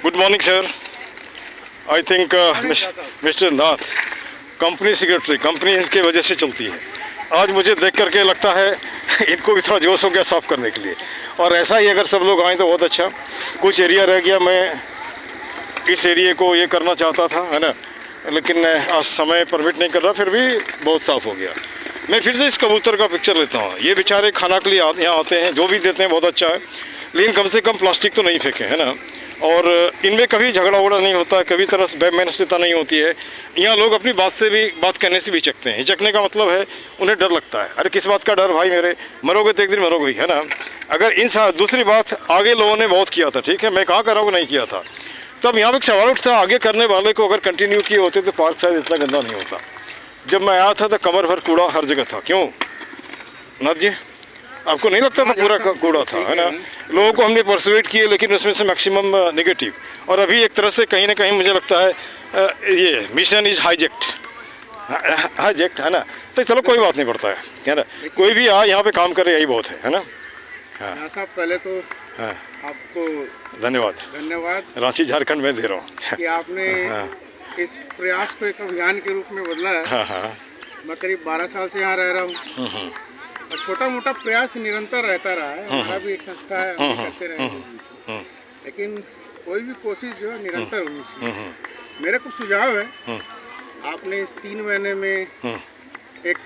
Good morning sir. I think mister Nath company secretary, company इनके वजह से चलती है। आज मुझे देख करके लगता है इनको भी थोड़ा जोश हो गया साफ़ करने के लिए, और ऐसा ही अगर सब लोग आएँ तो बहुत अच्छा। कुछ एरिया रह गया, मैं इस एरिया को ये करना चाहता था, है ना, लेकिन आज समय परमिट नहीं कर रहा, फिर भी बहुत साफ़ हो गया। मैं फिर से इस कबूतर का पिक्चर लेता हूँ। ये बेचारे खाना के लिए यहाँ आते हैं, जो भी देते हैं बहुत अच्छा है, लेकिन कम से कम प्लास्टिक तो नहीं फेंके, है ना। और इनमें कभी झगड़ा वगड़ा नहीं होता, कभी तरह से बेमनस्यता नहीं होती है। यहाँ लोग अपनी बात कहने से भी हिचकते हैं। हिचकने का मतलब है उन्हें डर लगता है। अरे किस बात का डर भाई मेरे, मरोगे तो एक दिन मरोगे, है ना। अगर दूसरी बात, आगे लोगों ने बहुत किया था, ठीक है, मैं कहाँ कर रहा हूँ नहीं किया था। तब यहाँ पर एक सवाल उठता, आगे करने वाले को अगर कंटिन्यू किए होते तो पार्क शायद इतना गंदा नहीं होता। जब मैं आया था तो कमर भर कूड़ा हर जगह था। क्यों नाथ जी, आपको नहीं लगता था पूरा कूड़ा था, है ना। लोगों को हमने परसुएट किए, लेकिन उसमें से मैक्सिमम नेगेटिव। और अभी एक तरह से कहीं ना कहीं मुझे लगता है ये मिशन इज हाईजेक्ट, है ना। तो चलो कोई बात नहीं पड़ता है ना। कोई भी यहाँ पे काम करे यही बहुत है ना। हाँ साहब, पहले तो हाँ आपको धन्यवाद रांची झारखंड में दे रहा हूँ कि आपने इस प्रयास को एक अभियान के रूप में बदला है। हाँ। मैं करीब 12 साल से यहाँ रह रहा हूँ, और छोटा मोटा प्रयास निरंतर रहता रहा है। हमारा भी एक संस्था है, हम करते रहे हैं, लेकिन कोई भी कोशिश जो है निरंतर होनी चाहिए। मेरा कुछ सुझाव है, आपने इस 3 महीने में एक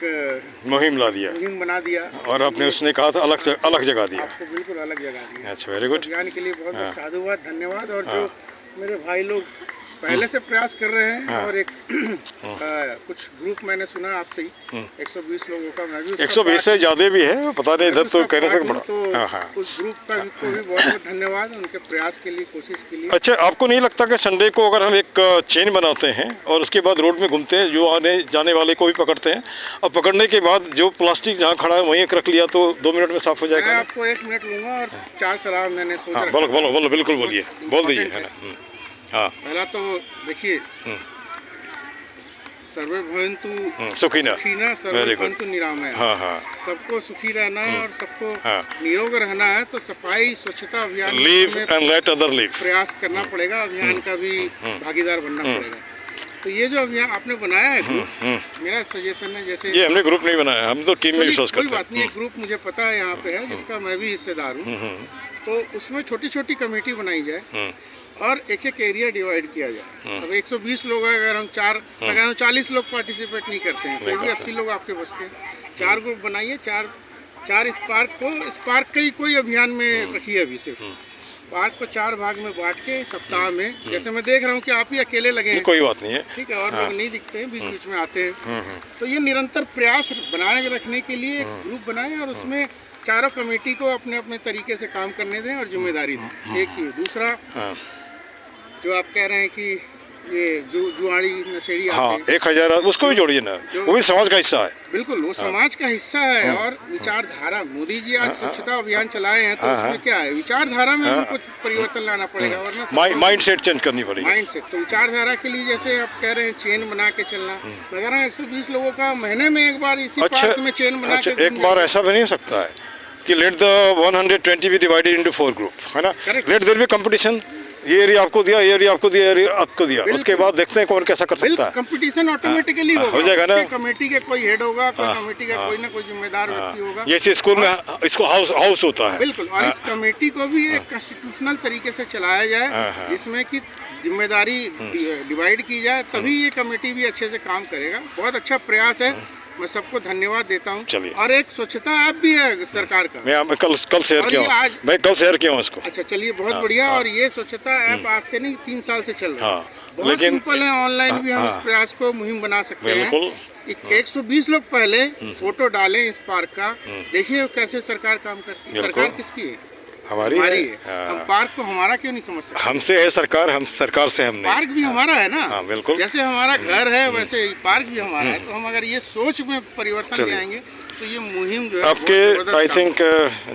मुहिम ला दिया, मुहिम बना दिया, और आपने उसने कहा था अलग जगह दिया। आपको बिल्कुल अलग जगह दिया। अच्छा, वेरी गुड। अभियान के लिए बहुत बहुत साधुवाद, धन्यवाद। और जो मेरे भाई लोग पहले से प्रयास कर रहे हैं, और एक कुछ ग्रुप मैंने सुना आपसे ही 120 लोगों का, मैं भी 120 से ज़्यादा भी है, पता नहीं, इधर तो कहने से बड़ा। तो उस ग्रुप का को भी बहुत बहुत धन्यवाद उनके प्रयास के लिए, कोशिश के लिए। अच्छा, आपको नहीं लगता कि संडे को अगर हम एक चेन बनाते हैं और उसके बाद रोड में घूमते हैं, जो आने जाने वाले को भी पकड़ते हैं, और पकड़ने के बाद जो प्लास्टिक जहाँ खड़ा है वहीं रख लिया, तो 2 मिनट में साफ हो जाएगा? मैं आपको 1 मिनट लूँगा और 4 सलाह मैंने सोचा। बोलो बिल्कुल बोलिए, बोल दीजिए, है ना। हाँ, पहला तो देखिए, सर्वे भवन्तु सुखिनः, सर्वे भवन्तु निरामया। हाँ। सबको सुखी रहना है और सबको निरोग रहना है, तो सफाई स्वच्छता अभियान leave and let other leave प्रयास करना पड़ेगा। अभियान का भी भागीदार बनना पड़ेगा। तो ये जो अभियान आपने बनाया है ग्रुप, मेरा सजेशन है, जैसे ये हमने ग्रुप नहीं बनाया, हम तो टीम में विश्वास करते हैं। कोई बात नहीं, ग्रुप मुझे पता है यहाँ पे है, जिसका मैं भी हिस्सेदार हूँ। तो उसमें छोटी छोटी कमेटी बनाई जाए और एक एक एरिया डिवाइड किया जाए। अब 120 लोग हैं, अगर हम 40 लोग पार्टिसिपेट नहीं करते हैं, फिर भी 80 लोग आपके बचते हैं। 4 ग्रुप बनाइए, चार स्पार्क का ही कोई अभियान में रखिए। अभी सिर्फ पार्क को 4 भाग में बांट के सप्ताह में, जैसे मैं देख रहा हूँ कि आप ही अकेले लगे हैं, कोई बात नहीं है, ठीक है, और लोग नहीं दिखते हैं, बीच बीच में आते हैं। तो ये निरंतर प्रयास बनाए रखने के लिए एक ग्रुप बनाए, और उसमें चारों कमेटी को अपने अपने तरीके से काम करने दें और जिम्मेदारी दें। एक ही। दूसरा, जो आप कह रहे हैं कि ये जुआड़ी नशेड़ी आते हैं, 1000 उसको भी जोड़िए ना, वो भी समाज का हिस्सा है। बिल्कुल, वो समाज का हिस्सा है। और विचारधारा, मोदी जी आज स्वच्छता अभियान चलाए हैं, तो उसमें क्या है, विचारधारा में भी कुछ परिवर्तन लाना पड़ेगा, वरना माइंड सेट चेंज करनी पड़ेगी। Mind set. तो विचारधारा के लिए, जैसे आप कह रहे हैं, चेन बना के चलना। मैं कह रहा हूँ 120 लोगों का महीने में एक बार इसी पार्क में चेन बना के। एक बार ऐसा भी नहीं हो सकता है कि let the 120 be divided into 4 group, है ना। लेट देयर बी कंपटीशन, ये एरिया आपको दिया, ये एरिया आपको दिया, एरिया आपको दिया, उसके बाद देखते हैं कौन कैसा कर सकता है। कंपटीशन ऑटोमेटिकली हो जाएगा ना। कमेटी के कोई हेड होगा, कोई कमेटी का कोई ना कोई जिम्मेदार व्यक्ति होगा। जैसे स्कूल में इसको हाउस होता है। बिल्कुल। और इस कमेटी को भी एक कॉन्स्टिट्यूशनल तरीके से चलाया जाए, जिसमें कि जिम्मेदारी डिवाइड की जाए, तभी ये कमेटी भी अच्छे से काम करेगा। बहुत अच्छा प्रयास है, मैं सबको धन्यवाद देता हूँ। और एक स्वच्छता ऐप भी है सरकार का, मैं कल शेयर किया हूँ इसको। अच्छा, चलिए, बहुत बढ़िया। और ये स्वच्छता ऐप आज से नहीं, 3 साल से चल रहा है। बहुत सिंपल है, ऑनलाइन भी हम इस प्रयास को मुहिम बना सकते हैं। 120 लोग पहले फोटो डालें इस पार्क का, देखिए कैसे सरकार काम करती है। सरकार किसकी है? हमारी है। हम पार्क को हमारा क्यों नहीं समझ सकते? हमसे है सरकार, हम सरकार से हम नहीं। पार्क भी हमारा है ना। बिल्कुल। जैसे हमारा घर है, वैसे पार्क भी हमारा है। तो हम अगर ये सोच में परिवर्तन ले आएंगे, तो ये मुहिम जो है आपके आई थिंक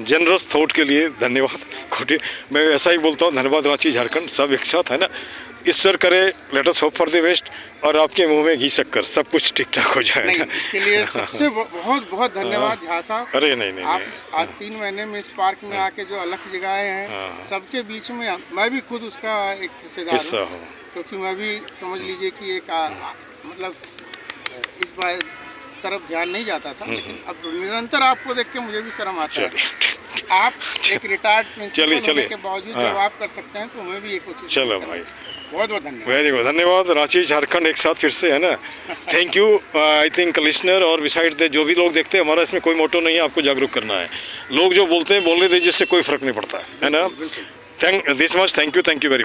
जनरस थॉट के लिए धन्यवाद। खोटे मैं ऐसा ही बोलता हूँ, धन्यवाद रांची झारखंड सब एक साथ, है ना। ईश्वर करे, let us hope for the best, और आपके मुंह में घी शक्कर सब कुछ ठीक ठाक हो जाए नहीं, ना। इसके लिए सबसे बहुत बहुत धन्यवाद झा साहब। अरे नहीं आप आज 3 महीने में इस पार्क में आके जो अलग जगह हैं, सबके बीच में मैं भी खुद उसका एक हिस्सेदार हिस्सा हूँ, हो। क्योंकि मैं भी समझ लीजिए कि एक मतलब इस बार तरफ ध्यान नहीं जाता था, लेकिन अब निरंतर आपको देख के मुझे भी शर्म आता है। चलिए आप एक रिटायर्ड प्रिंसिपल चलिए। होने के बावजूद जब आप कर सकते हैं तो मैं भी ये कोशिश चलो करूँगा। भाई, बहुत बहुत धन्यवाद। वेरी गुड, धन्यवाद। रांची झारखंड एक साथ फिर से है ना। Thank you. I think listener और बिसाइड दे जो भी लोग देखते हैं, हमारा इसमें कोई मोटो नहीं है, आपको जागरूक करना है। लोग जो बोलते हैं बोलने दीजिए, इससे कोई फर्क नहीं पड़ता है ना। Thank this much, thank you very